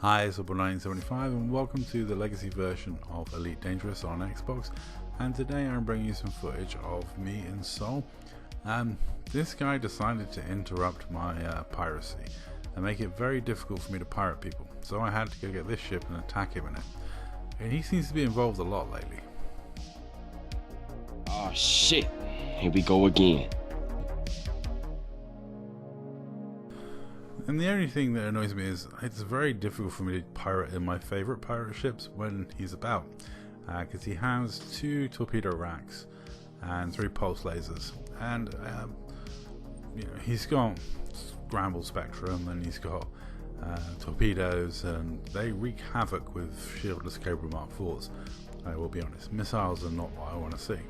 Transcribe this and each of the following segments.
Hi, it's Upper1975 and welcome to the legacy version of Elite Dangerous on Xbox, and today I'm bringing you some footage of me and Sol. This guy decided to interrupt my piracy and make it very difficult for me to pirate people, so I had to go get this ship and attack him in it. And he seems to be involved a lot lately. Oh shit, here we go again. And the only thing that annoys me is it's very difficult for me to pirate in my favourite pirate ships when he's about, because he has 2 torpedo racks and 3 pulse lasers, and he's got scramble spectrum and he's got torpedoes, and they wreak havoc with shieldless Cobra Mark IVs. I will be honest, missiles are not what I want to see.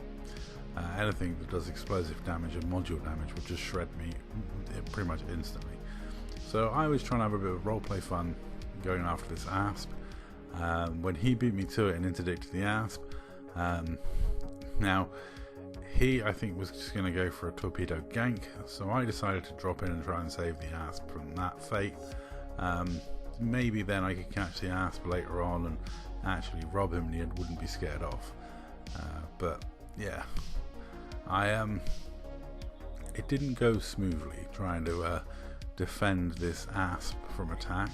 Anything that does explosive damage and module damage will just shred me pretty much instantly. So I was trying to have a bit of roleplay fun going after this ASP. When he beat me to it and interdicted the ASP, now he, I think, was just going to go for a torpedo gank, so I decided to drop in and try and save the ASP from that fate. Maybe then I could catch the ASP later on and actually rob him and he wouldn't be scared off. But yeah, it didn't go smoothly trying to defend this ASP from attack,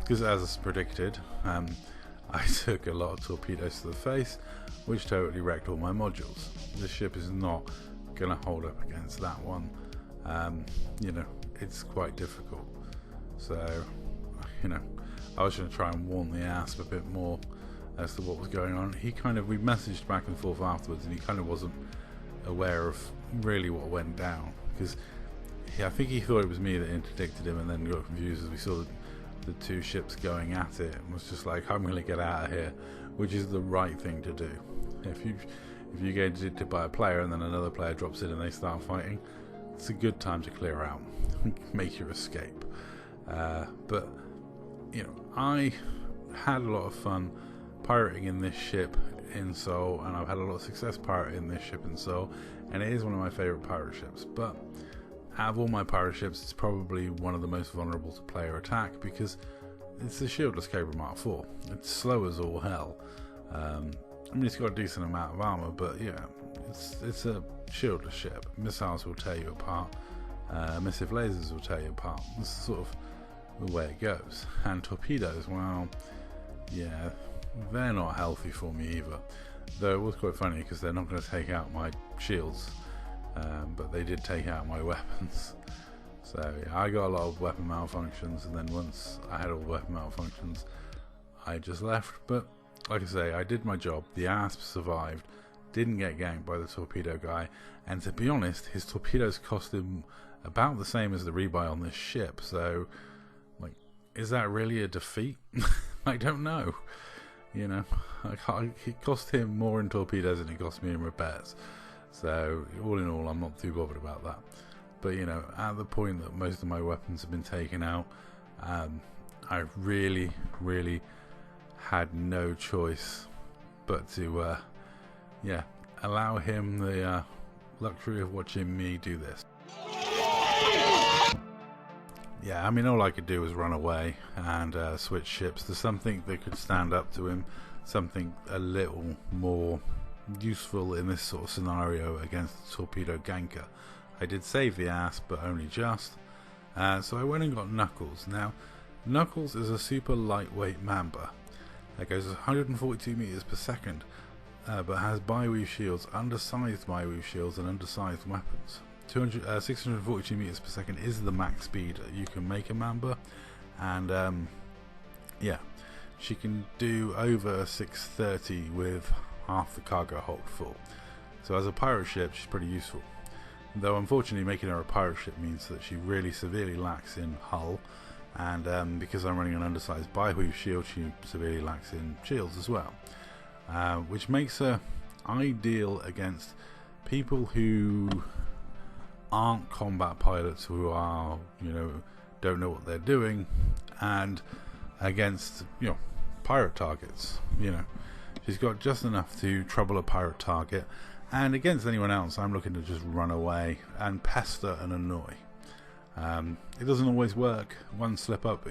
because as predicted, I took a lot of torpedoes to the face, which totally wrecked all my modules. This ship is not going to hold up against that one. It's quite difficult. So, I was going to try and warn the ASP a bit more as to what was going on. We messaged back and forth afterwards, and he kind of wasn't aware of really what went down, because I think he thought it was me that interdicted him and then got confused as we saw the 2 ships going at it, and was just like, I'm going to get out of here, which is the right thing to do. If you get interdicted by a player and then another player drops in and they start fighting, it's a good time to clear out make your escape. But I had a lot of fun pirating in this ship in Seoul, and I've had a lot of success pirating this ship in Seoul, and it is one of my favourite pirate ships. But out of all my pirate ships, it's probably one of the most vulnerable to player attack, because it's a shieldless Cobra Mark IV. It's slow as all hell. It's got a decent amount of armour, but yeah, it's a shieldless ship. Missiles will tear you apart. Missive lasers will tear you apart. This is sort of the way it goes. And torpedoes, well, yeah, they're not healthy for me either. Though it was quite funny because they're not going to take out my shields. But they did take out my weapons. So yeah, I got a lot of weapon malfunctions, and then once I had all the weapon malfunctions, I just left. But like I say, I did my job. The ASP survived, didn't get ganked by the torpedo guy, and to be honest, his torpedoes cost him about the same as the rebuy on this ship. So, is that really a defeat? I don't know. It cost him more in torpedoes than it cost me in repairs. So all in all, I'm not too bothered about that. But at the point that most of my weapons have been taken out, I really had no choice but to allow him the luxury of watching me do this. Yeah, all I could do was run away and switch ships to something that could stand up to him, something a little more useful in this sort of scenario against the torpedo ganker. I did save the ASP, but only just. So I went and got Knuckles. Now, Knuckles is a super lightweight mamba that goes 142 meters per second, but has bi-weave shields, undersized bi-weave shields, and undersized weapons. 642 meters per second is the max speed that you can make a mamba, and she can do over 630 with half the cargo hold full. So as a pirate ship, she's pretty useful. Though unfortunately, making her a pirate ship means that she really severely lacks in hull, and because I'm running an undersized bi-weave shield, she severely lacks in shields as well, which makes her ideal against people who aren't combat pilots, who are don't know what they're doing, and against pirate targets. She's got just enough to trouble a pirate target, and against anyone else I'm looking to just run away and pester and annoy. It doesn't always work. One slip up,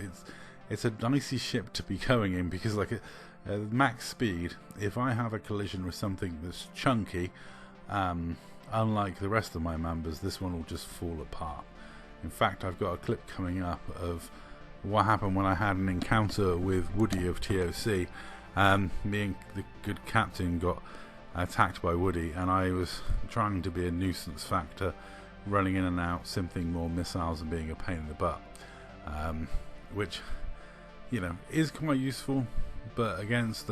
it's a dicey ship to be going in, because like max speed, if I have a collision with something that's chunky, unlike the rest of my members, this one will just fall apart. In fact, I've got a clip coming up of what happened when I had an encounter with Woody of TOC. Me and the good captain got attacked by Woody, and I was trying to be a nuisance factor, running in and out, simping more missiles and being a pain in the butt, which, you know, is quite useful, but against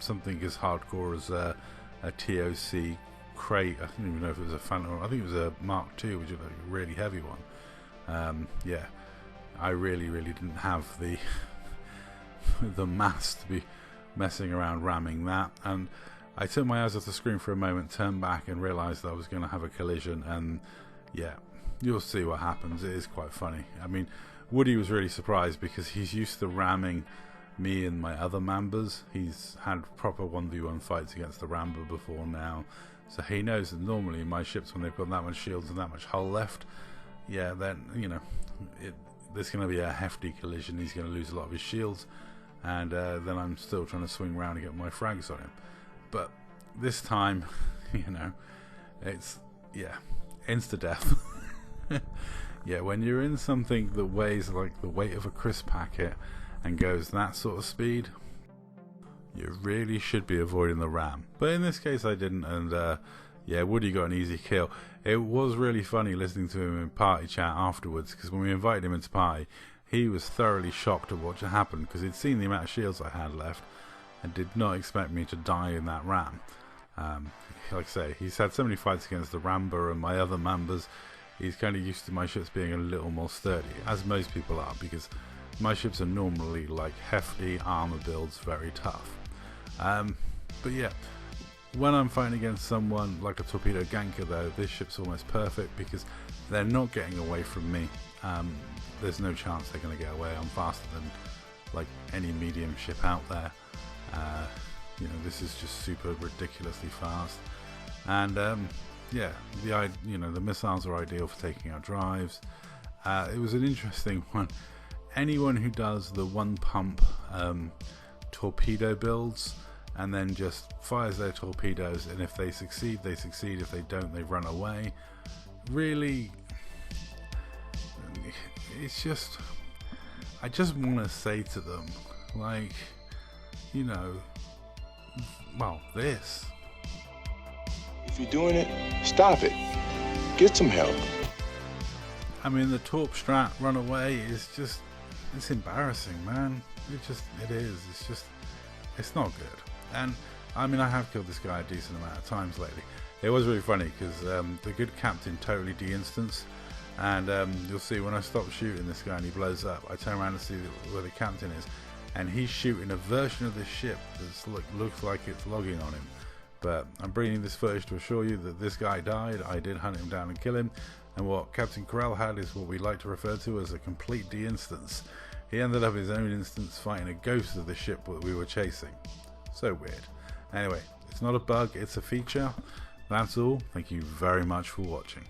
something as hardcore as a TOC crate, I don't even know if it was a Phantom, I think it was a Mark II, which is like a really heavy one. Yeah, I really didn't have the mass to be messing around ramming that, and I took my eyes off the screen for a moment, turned back and realised that I was going to have a collision, and yeah, you'll see what happens. It is quite funny. I mean, Woody was really surprised because he's used to ramming me and my other members. He's had proper 1v1 fights against the Rambo before now, so he knows that normally my ships, when they've got that much shields and that much hull left, yeah, then, you know, there's going to be a hefty collision. He's going to lose a lot of his shields, and then I'm still trying to swing around and get my frags on him. But this time, you know, it's, yeah, insta-death. Yeah, when you're in something that weighs like the weight of a crisp packet and goes that sort of speed, you really should be avoiding the ram. But in this case I didn't, and yeah, Woody got an easy kill. It was really funny listening to him in party chat afterwards, because when we invited him into party, he was thoroughly shocked at what had happened, because he'd seen the amount of shields I had left and did not expect me to die in that ram. Like I say, he's had so many fights against the Rambo and my other members, he's kind of used to my ships being a little more sturdy, as most people are, because my ships are normally like hefty armor builds, very tough. But yeah, when I'm fighting against someone like a torpedo ganker though, this ship's almost perfect because they're not getting away from me. There's no chance they're going to get away. I'm faster than like any medium ship out there. You know, this is just super ridiculously fast, and yeah, the missiles are ideal for taking out drives. It was an interesting one. Anyone who does the one pump torpedo builds and then just fires their torpedoes, and if they succeed, they succeed. If they don't, they run away. Really, it's just, I just want to say to them, like, you know, well, this. If you're doing it, stop it. Get some help. I mean, the Torp strat run away is just, it's embarrassing, man. It is. It's just, it's not good. And I mean, I have killed this guy a decent amount of times lately. It was really funny because the good captain totally de-instanced, and you'll see when I stop shooting this guy and he blows up, I turn around to see where the captain is, and he's shooting a version of this ship that looks like it's logging on him. But I'm bringing this footage to assure you that this guy died. I did hunt him down and kill him, and what Captain Corral had is what we like to refer to as a complete de-instance. He ended up his own instance fighting a ghost of the ship that we were chasing. So weird. Anyway, it's not a bug, it's a feature. That's all. Thank you very much for watching.